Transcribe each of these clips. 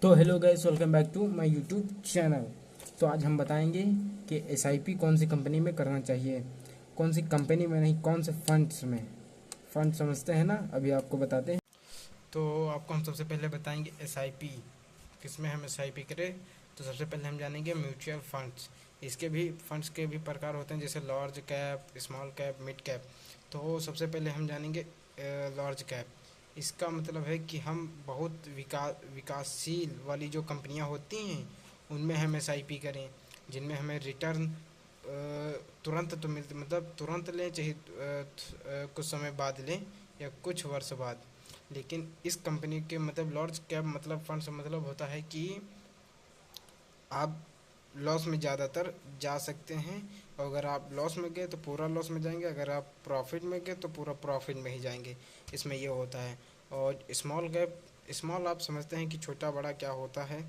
तो hello guys, welcome back to my YouTube channel. तो आज हम बताएंगे कि एसआईपी कौन सी कंपनी में करना चाहिए, कौन सी कंपनी में नहीं, कौन से फंड्स में। फंड समझते हैं ना, अभी आपको बताते हैं। तो आपको हम सबसे पहले बताएंगे एसआईपी किस में हम एसआईपी करें। तो सबसे पहले हम जानेंगे म्यूचुअल फंड्स। इसके भी फंड्स के भी प्रकार होते हैं, जैसे large cap, small cap, mid cap. तो सबसे पहले हम जानेंगे लार्ज कैप। इसका मतलब है कि हम बहुत विकासशील वाली जो कंपनियां होती हैं उनमें हम एसआईपी करें, जिनमें हमें रिटर्न तुरंत तो मिलते, मतलब तुरंत लें चाहे कुछ समय बाद लें या कुछ वर्ष बाद। लेकिन इस कंपनी के मतलब लार्ज कैप मतलब फंड से मतलब होता है कि आप लॉस में ज़्यादातर जा सकते हैं, और अगर आप लॉस में गए तो पूरा लॉस में जाएंगे, अगर आप प्रॉफिट में गए तो पूरा प्रॉफिट में ही जाएंगे। इसमें ये होता है। और स्मॉल कैप, स्मॉल आप समझते हैं कि छोटा बड़ा क्या होता है।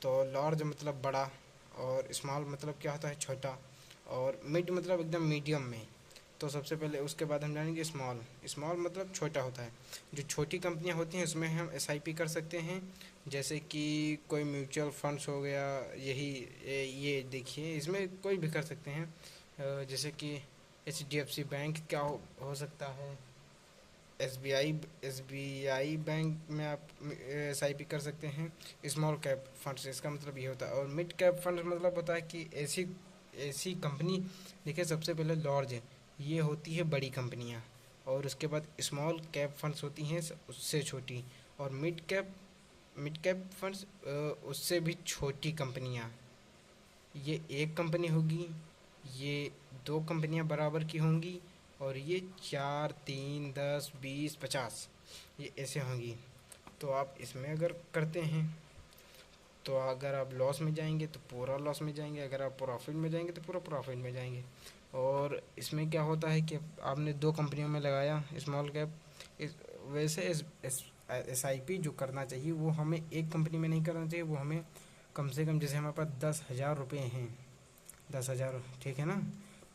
तो लार्ज मतलब बड़ा, और स्मॉल मतलब क्या होता है, छोटा, और मिड मतलब एकदम मीडियम में। तो सबसे पहले उसके बाद हम जानेंगे स्मॉल। स्मॉल मतलब छोटा होता है। जो छोटी कंपनियां होती हैं उसमें हम एसआईपी कर सकते हैं, जैसे कि कोई म्यूचुअल फंड्स हो गया। यही ये देखिए, इसमें कोई भी कर सकते हैं। जैसे कि एचडीएफसी बैंक क्या हो सकता है, एसबीआई बैंक में आप एसआईपी कर सकते हैं स्मॉल कैप फंड से। इसका मतलब ये होता है। और मिड कैप फंड मतलब होता है कि ऐसी ऐसी कंपनी, देखिए सबसे पहले लार्ज है, ये होती है बड़ी कंपनियां, और उसके बाद स्मॉल कैप फंड्स होती हैं उससे छोटी, और मिड कैप फंड्स उससे भी छोटी कंपनियां। ये एक कंपनी होगी, ये दो कंपनियां बराबर की होंगी, और ये 4, 3, 10, 20, 50 ये ऐसे होंगी। तो आप इसमें अगर करते हैं तो अगर आप लॉस में जाएंगे तो पूरा लॉस में जाएंगे, अगर आप प्रॉफिट में जाएंगे तो पूरा प्रॉफिट में जाएंगे। और इसमें क्या होता है कि आपने दो कंपनियों में लगाया स्मॉल कैप। वैसे एस आई पी जो करना चाहिए वो हमें एक कंपनी में नहीं करना चाहिए, वो हमें कम से कम, जैसे हमारे पास 10,000 रुपये हैं, 10,000, ठीक है ना।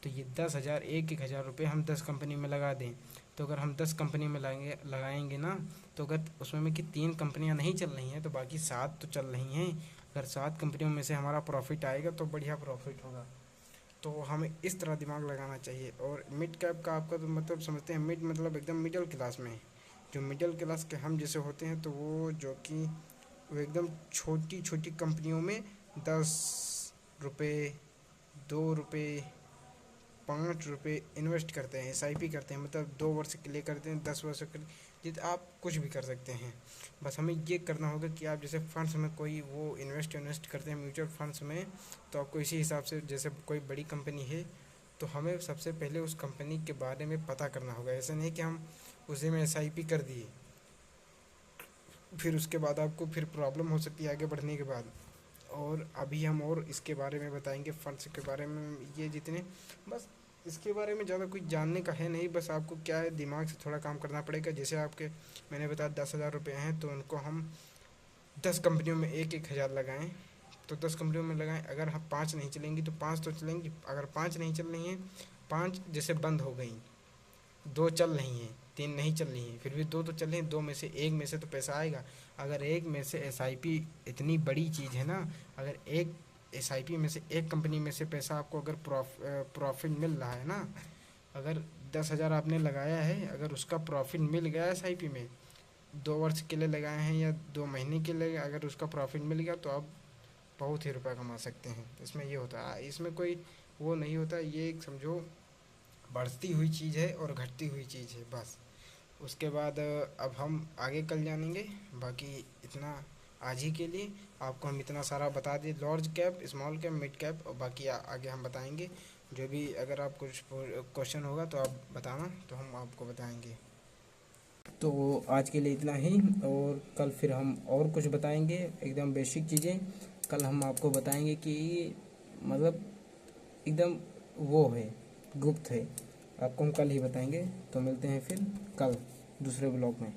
तो ये 10,000, एक 1,000 रुपये हम 10 कंपनी में लगा दें। तो अगर हम 10 कंपनी में लगाएंगे ना, तो अगर उसमें में कि 3 कंपनियां नहीं चल रही हैं तो बाकी 7 तो चल रही हैं। अगर 7 कंपनियों में से हमारा प्रॉफिट आएगा तो बढ़िया प्रॉफिट होगा। तो हमें इस तरह दिमाग लगाना चाहिए। और मिड कैप का आपका तो मतलब समझते हैं, मिड मतलब एकदम मिडिल क्लास में। जो मिडिल क्लास के हम जैसे होते हैं, तो वो जो कि वो एकदम छोटी छोटी कंपनियों में 10 रुपये, 2 रुपये, 5 रुपये इन्वेस्ट करते हैं, एसआईपी करते हैं, मतलब 2 वर्ष के लिए करते हैं, 10 वर्ष के लिए, जित आप कुछ भी कर सकते हैं। बस हमें ये करना होगा कि आप जैसे फंड्स में कोई वो इन्वेस्ट करते हैं म्यूचुअल फंड्स में, तो आपको इसी हिसाब से, जैसे कोई बड़ी कंपनी है तो हमें सबसे पहले उस कंपनी के बारे में पता करना होगा। ऐसा नहीं कि हम उसी में एसआईपी कर दिए, फिर उसके बाद आपको फिर प्रॉब्लम हो सकती है आगे बढ़ने के बाद। और अभी हम और इसके बारे में बताएंगे, फंड्स के बारे में, ये जितने, बस इसके बारे में ज़्यादा कुछ जानने का है नहीं। बस आपको क्या है, दिमाग से थोड़ा काम करना पड़ेगा। जैसे आपके, मैंने बताया 10,000 रुपये हैं, तो उनको हम 10 कंपनियों में एक एक हज़ार लगाएं। तो 10 कंपनियों में लगाएं, अगर हम 5 नहीं चलेंगी तो 5 तो चलेंगी। अगर 5 नहीं चल रही हैं, 5 जैसे बंद हो गई, 2 चल रही हैं, 3 नहीं चल रही हैं, फिर भी 2 तो चल रही हैं, 2 में से एक में से तो पैसा आएगा। अगर एक में से एसआईपी इतनी बड़ी चीज़ है ना, अगर एक एसआईपी में से एक कंपनी में से पैसा आपको अगर प्रॉफिट मिल रहा है ना, अगर 10,000 आपने लगाया है, अगर उसका प्रॉफिट मिल गया एसआईपी में, 2 वर्ष के लिए लगाए हैं या 2 महीने के लिए, अगर उसका प्रॉफिट मिल गया तो आप बहुत ही रुपया कमा सकते हैं। इसमें ये होता है, इसमें कोई वो नहीं होता। ये एक समझो बढ़ती हुई चीज़ है और घटती हुई चीज़ है, बस। उसके बाद अब हम आगे कल जानेंगे। बाकी इतना आज ही के लिए आपको हम इतना सारा बता दें, large cap, small cap, mid cap, और बाकी आगे हम बताएंगे। जो भी अगर आप कुछ क्वेश्चन होगा तो आप बताना, तो हम आपको बताएंगे। तो आज के लिए इतना ही, और कल फिर हम और कुछ बताएंगे, एकदम बेसिक चीज़ें कल हम आपको बताएंगे कि मतलब एकदम वो है, गुप्त है, आपको हम कल ही बताएंगे। तो मिलते हैं फिर कल दूसरे ब्लॉग में।